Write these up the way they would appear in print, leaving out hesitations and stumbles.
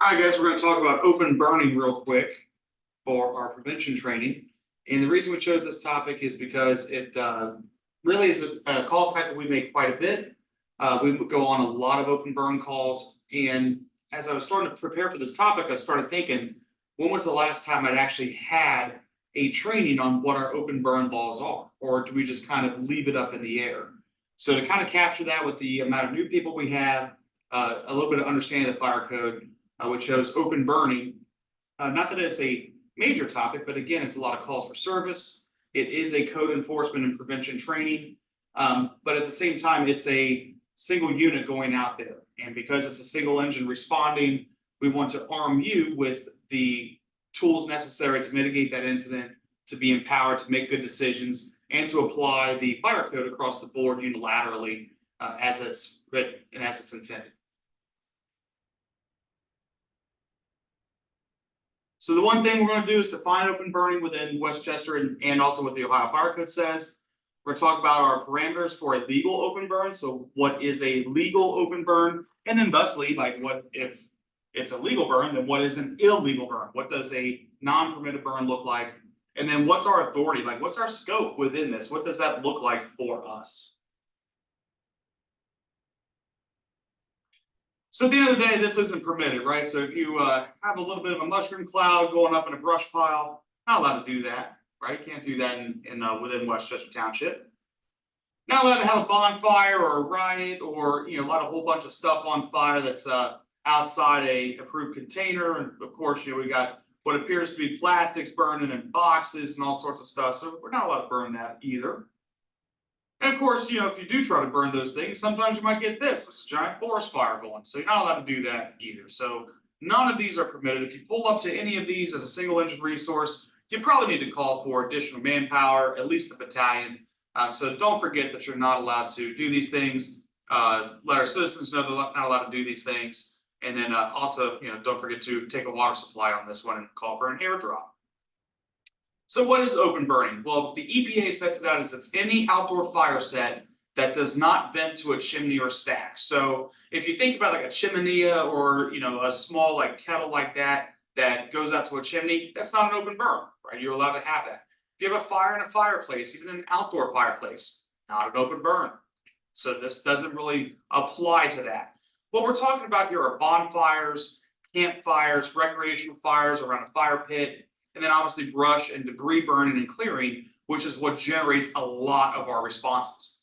Hi guys, we're going to talk about open burning real quick for our prevention training. And the reason we chose this topic is because it really is a call type that we make quite a bit. We go on a lot of open burn calls. And as I was starting to prepare for this topic, I started thinking, when was the last time I'd actually had a training on what our open burn laws are? Or do we just kind of leave it up in the air? So to kind of capture that with the amount of new people we have, a little bit of understanding of the fire code, which shows open burning. Not that it's a major topic, but again, it's a lot of calls for service. It is a code enforcement and prevention training, but at the same time, it's a single unit going out there. And because it's a single engine responding, we want to arm you with the tools necessary to mitigate that incident, to be empowered to make good decisions, and to apply the fire code across the board unilaterally as it's written and as it's intended. So the one thing we're going to do is define open burning within Westchester and also what the Ohio Fire Code says. We're going to talk about our parameters for a legal open burn. So what is a legal open burn? And then thusly, like what if it's a legal burn, then what is an illegal burn? What does a non-permitted burn look like? And then what's our authority? Like what's our scope within this? What does that look like for us? So at the end of the day, this isn't permitted, right? So if you have a little bit of a mushroom cloud going up in a brush pile, not allowed to do that, right? Can't do that within Westchester Township. Not allowed to have a bonfire or a riot or a whole bunch of stuff on fire that's outside a approved container. And of course, we got what appears to be plastics burning in boxes and all sorts of stuff. So we're not allowed to burn that either. And of course, if you do try to burn those things, sometimes you might get this, it's a giant forest fire going. So you're not allowed to do that either. So none of these are permitted. If you pull up to any of these as a single engine resource, you probably need to call for additional manpower, at least a battalion. So don't forget that you're not allowed to do these things. Let our citizens know they're not allowed to do these things. And then also, don't forget to take a water supply on this one and call for an airdrop. So what is open burning? Well, the EPA sets it out as it's any outdoor fire set that does not vent to a chimney or stack. So if you think about like a chimenea or a small like kettle like that goes out to a chimney, that's not an open burn, right? You're allowed to have that. If you have a fire in a fireplace, even an outdoor fireplace, not an open burn. So this doesn't really apply to that. What we're talking about here are bonfires, campfires, recreational fires around a fire pit, and then obviously brush and debris burning and clearing, which is what generates a lot of our responses.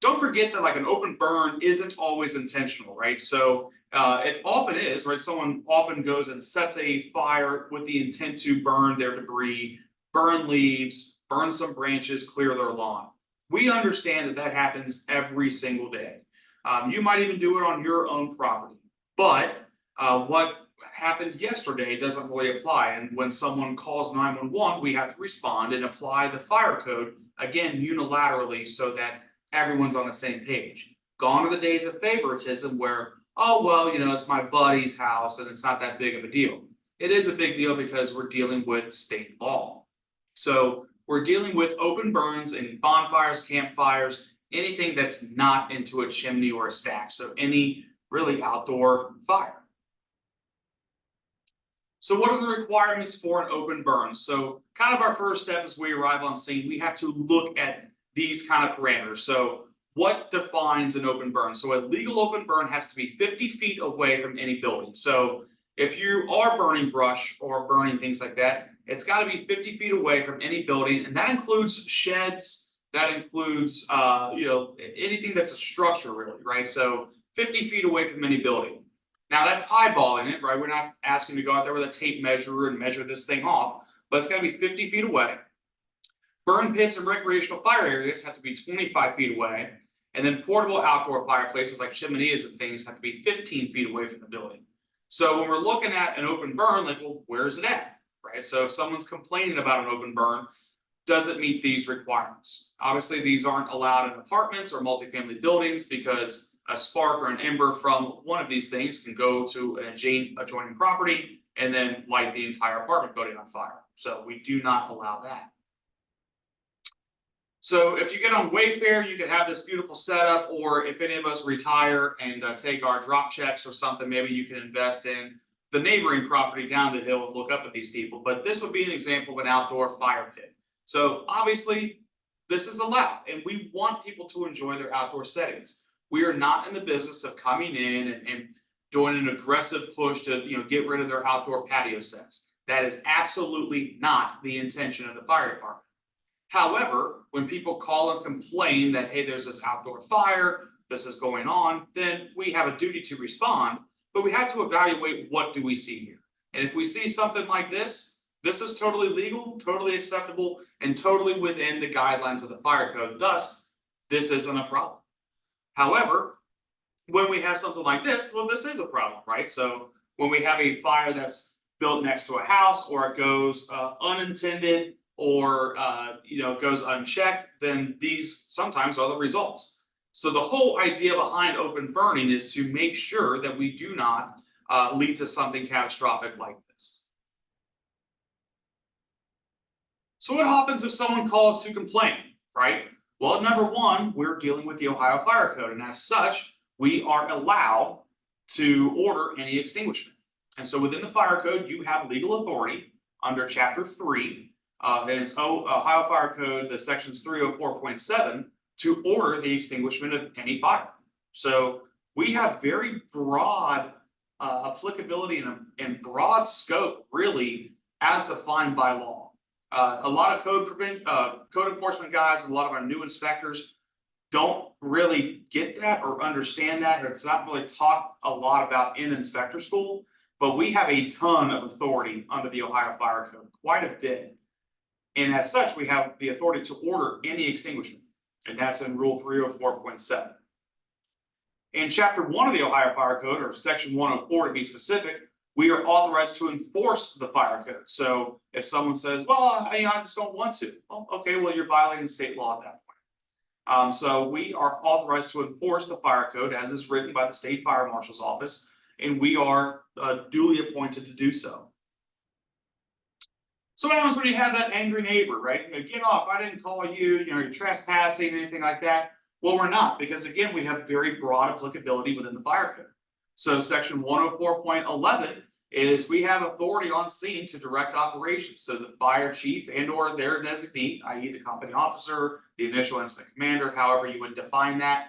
Don't forget that like an open burn isn't always intentional, right? So it often is, right? Someone often goes and sets a fire with the intent to burn their debris, burn leaves, burn some branches, clear their lawn. We understand that happens every single day. You might even do it on your own property, but what happened yesterday doesn't really apply. And when someone calls 911, we have to respond and apply the fire code, again, unilaterally so that everyone's on the same page. Gone are the days of favoritism where, oh, well, it's my buddy's house and it's not that big of a deal. It is a big deal because we're dealing with state law. So we're dealing with open burns and bonfires, campfires, anything that's not into a chimney or a stack. So any really outdoor fire. So what are the requirements for an open burn? So kind of our first step as we arrive on scene, we have to look at these kind of parameters. So what defines an open burn? So a legal open burn has to be 50 feet away from any building. So if you are burning brush or burning things like that, it's got to be 50 feet away from any building. And that includes sheds, that includes, anything that's a structure really, right? So 50 feet away from any building. Now that's eyeballing it, right? We're not asking to go out there with a tape measure and measure this thing off, but it's got to be 50 feet away. Burn pits and recreational fire areas have to be 25 feet away. And then portable outdoor fireplaces like chimeneas and things have to be 15 feet away from the building. So when we're looking at an open burn, like, well, where's it at, right? So if someone's complaining about an open burn, does it meet these requirements? Obviously, these aren't allowed in apartments or multifamily buildings because a spark or an ember from one of these things can go to an adjoining property and then light the entire apartment building on fire. So we do not allow that. So if you get on Wayfair, you could have this beautiful setup, or if any of us retire and take our drop checks or something, maybe you can invest in the neighboring property down the hill and look up at these people. But this would be an example of an outdoor fire pit. So obviously, this is allowed, and we want people to enjoy their outdoor settings. We are not in the business of coming in and doing an aggressive push to get rid of their outdoor patio sets. That is absolutely not the intention of the fire department. However, when people call and complain that, hey, there's this outdoor fire, this is going on, then we have a duty to respond, but we have to evaluate what do we see here. And if we see something like this is totally legal, totally acceptable, and totally within the guidelines of the fire code. Thus, this isn't a problem. However, when we have something like this, well, this is a problem, right? So when we have a fire that's built next to a house, or it goes unintended, or goes unchecked, then these sometimes are the results. So the whole idea behind open burning is to make sure that we do not lead to something catastrophic like this. So what happens if someone calls to complain, right? Well, number one, we're dealing with the Ohio Fire Code, and as such, we are allowed to order any extinguishment. And so within the fire code, you have legal authority under Chapter 3, and it's Ohio Fire Code, the sections 304.7, to order the extinguishment of any fire. So we have very broad applicability and broad scope, really, as defined by law. A lot of code enforcement guys, a lot of our new inspectors don't really get that or understand that, or it's not really taught a lot about in inspector school. But we have a ton of authority under the Ohio Fire Code, quite a bit. And as such, we have the authority to order any extinguishment, and that's in Rule 304.7. In Chapter 1 of the Ohio Fire Code, or Section 104 to be specific, we are authorized to enforce the fire code. So if someone says, well, I just don't want to, well, okay, well, you're violating state law at that point. So we are authorized to enforce the fire code as is written by the State Fire Marshal's Office, and we are duly appointed to do so. So what happens when you have that angry neighbor, right? Get off, I didn't call you, you're trespassing, anything like that. Well, we're not, because again, we have very broad applicability within the fire code. So section 104.11 is we have authority on scene to direct operations. So the fire chief and or their designee, i.e. the company officer, the initial incident commander, however you would define that,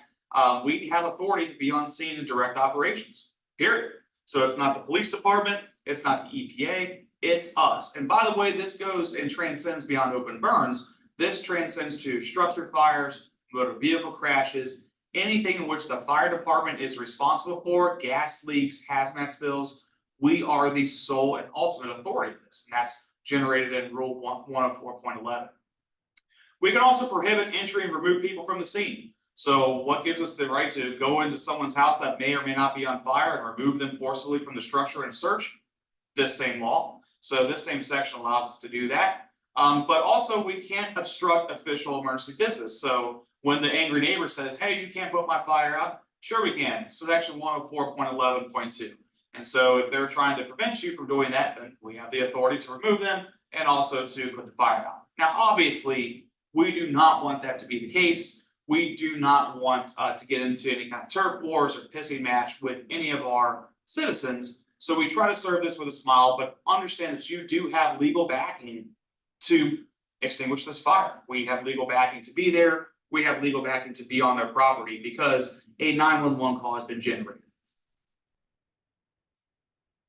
we have authority to be on scene and direct operations, period. So it's not the police department, it's not the EPA, it's us. And by the way, this goes and transcends beyond open burns. This transcends to structure fires, motor vehicle crashes, anything in which the fire department is responsible for, gas leaks, hazmat spills. We are the sole and ultimate authority of this, and that's generated in Rule 104.11. We can also prohibit entry and remove people from the scene. So what gives us the right to go into someone's house that may or may not be on fire and remove them forcibly from the structure and search? This same law. So this same section allows us to do that. But also we can't obstruct official emergency business. So when the angry neighbor says, hey, you can't put my fire out, sure we can. So section 104.11.2. And so if they're trying to prevent you from doing that, then we have the authority to remove them and also to put the fire out. Now, obviously, we do not want that to be the case. We do not want to get into any kind of turf wars or pissing match with any of our citizens. So we try to serve this with a smile, but understand that you do have legal backing to extinguish this fire. We have legal backing to be there. We have legal backing to be on their property because a 911 call has been generated.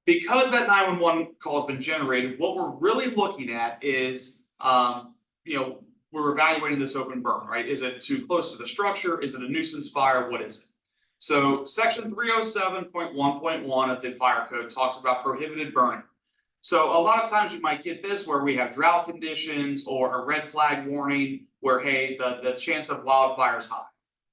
Because that 911 call has been generated, what we're really looking at is, we're evaluating this open burn, right? Is it too close to the structure? Is it a nuisance fire? What is it? So section 307.1.1 of the fire code talks about prohibited burning. So a lot of times you might get this where we have drought conditions or a red flag warning where, hey, the chance of wildfire is high.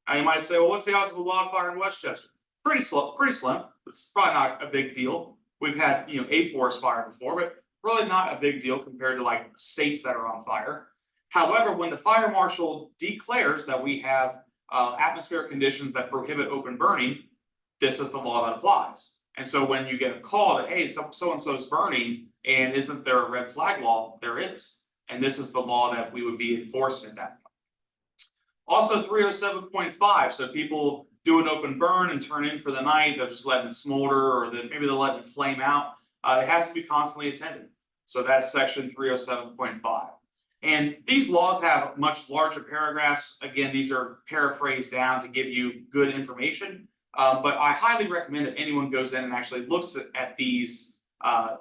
And you might say, well, what's the odds of a wildfire in Westchester? Pretty slim. It's probably not a big deal. We've had, a forest fire before, but really not a big deal compared to like states that are on fire. However, when the fire marshal declares that we have atmospheric conditions that prohibit open burning, this is the law that applies. And so when you get a call that, hey, so-and-so is burning, and isn't there a red flag law? There is. And this is the law that we would be enforcing at that point. Also 307.5, so people do an open burn and turn in for the night, they're just letting it smolder, or maybe they're letting it flame out. it has to be constantly attended. So that's section 307.5. And these laws have much larger paragraphs. Again, these are paraphrased down to give you good information. But I highly recommend that anyone goes in and actually looks at these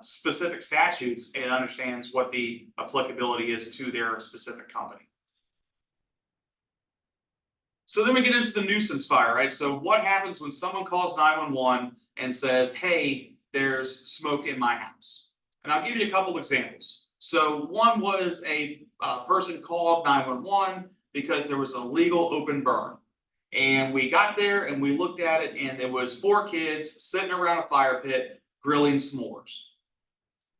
specific statutes and understands what the applicability is to their specific company. So then we get into the nuisance fire, right? So what happens when someone calls 911 and says, hey, there's smoke in my house? And I'll give you a couple examples. So one was a person called 911 because there was a legal open burn. And we got there and we looked at it, and there was 4 kids sitting around a fire pit grilling s'mores.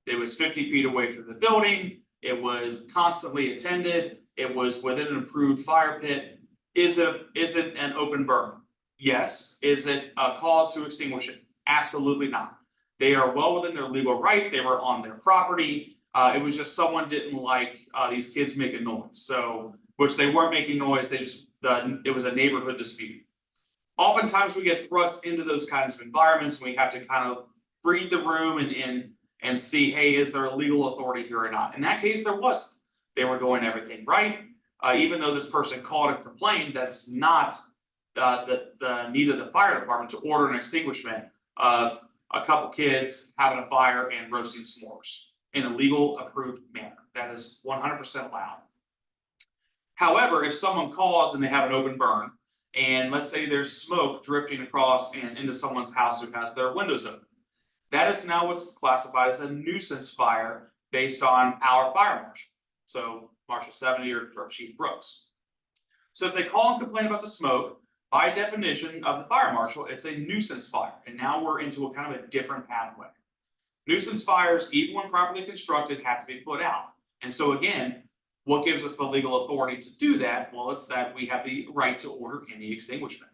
It was 50 feet away from the building. It was constantly attended. It was within an approved fire pit. Is it an open burn? Yes. Is it a cause to extinguish it? Absolutely not. They are well within their legal right. They were on their property. It was just someone didn't like these kids making noise. So, which they weren't making noise. They just it was a neighborhood dispute. Oftentimes we get thrust into those kinds of environments, and we have to kind of read the room and see, hey, is there a legal authority here or not? In that case, there wasn't. They were doing everything right. Even though this person called and complained, that's not the need of the fire department to order an extinguishment of a couple kids having a fire and roasting s'mores in a legal approved manner. That is 100% allowed. However, if someone calls and they have an open burn, and let's say there's smoke drifting across and into someone's house who has their windows open, that is now what's classified as a nuisance fire based on our fire marshal. So Marshal 70 or Chief Brooks. So if they call and complain about the smoke, by definition of the fire marshal, it's a nuisance fire. And now we're into a kind of a different pathway. Nuisance fires, even when properly constructed, have to be put out. And so again, what gives us the legal authority to do that? Well, it's that we have the right to order any extinguishment.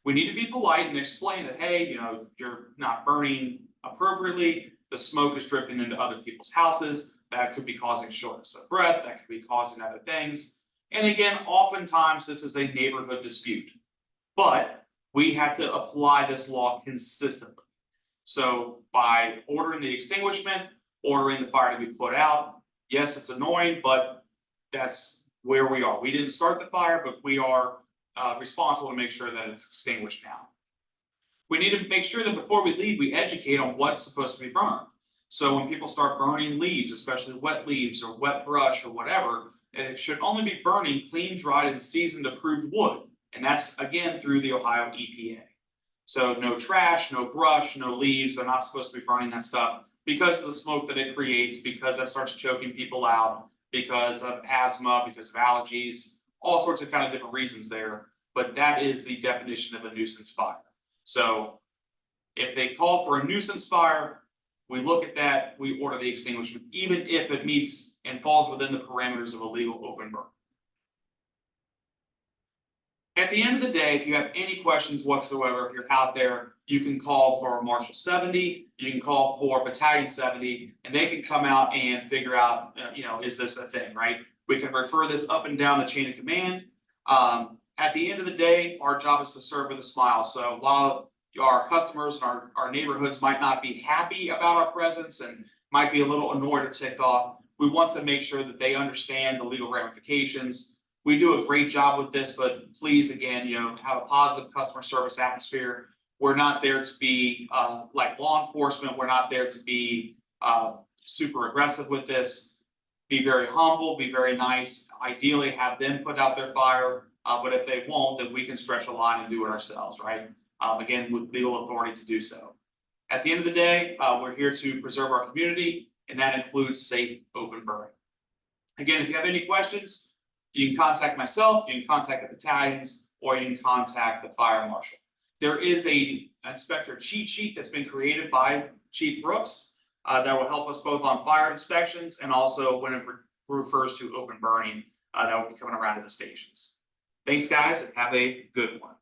We need to be polite and explain that, hey, you're not burning appropriately. The smoke is drifting into other people's houses. That could be causing shortness of breath. That could be causing other things. And again, oftentimes this is a neighborhood dispute, but we have to apply this law consistently. So by ordering the extinguishment, ordering the fire to be put out, yes, it's annoying, but that's where we are. We didn't start the fire, but we are responsible to make sure that it's extinguished now. We need to make sure that before we leave, we educate on what's supposed to be burned. So when people start burning leaves, especially wet leaves or wet brush or whatever, it should only be burning clean, dried, and seasoned approved wood. And that's, again, through the Ohio EPA. So no trash, no brush, no leaves. They're not supposed to be burning that stuff because of the smoke that it creates, because that starts choking people out, because of asthma, because of allergies, all sorts of kind of different reasons there. But that is the definition of a nuisance fire. So if they call for a nuisance fire, we look at that, we order the extinguishment, even if it meets and falls within the parameters of a legal open burn. At the end of the day, if you have any questions whatsoever, if you're out there, you can call for Marshal 70, you can call for Battalion 70, and they can come out and figure out, is this a thing, right? We can refer this up and down the chain of command. At the end of the day, our job is to serve with a smile. So while our customers and our neighborhoods might not be happy about our presence and might be a little annoyed or ticked off, we want to make sure that they understand the legal ramifications. We do a great job with this, but please, again, have a positive customer service atmosphere. We're not there to be like law enforcement. We're not there to be super aggressive with this. Be very humble, be very nice. Ideally, have them put out their fire. But if they won't, then we can stretch a line and do it ourselves, right? Again, with legal authority to do so. At the end of the day, we're here to preserve our community, and that includes safe open burning. Again, if you have any questions, you can contact myself, you can contact the battalions, or you can contact the fire marshal. There is an inspector cheat sheet that's been created by Chief Brooks that will help us both on fire inspections and also when it refers to open burning that will be coming around to the stations. Thanks, guys, and have a good one.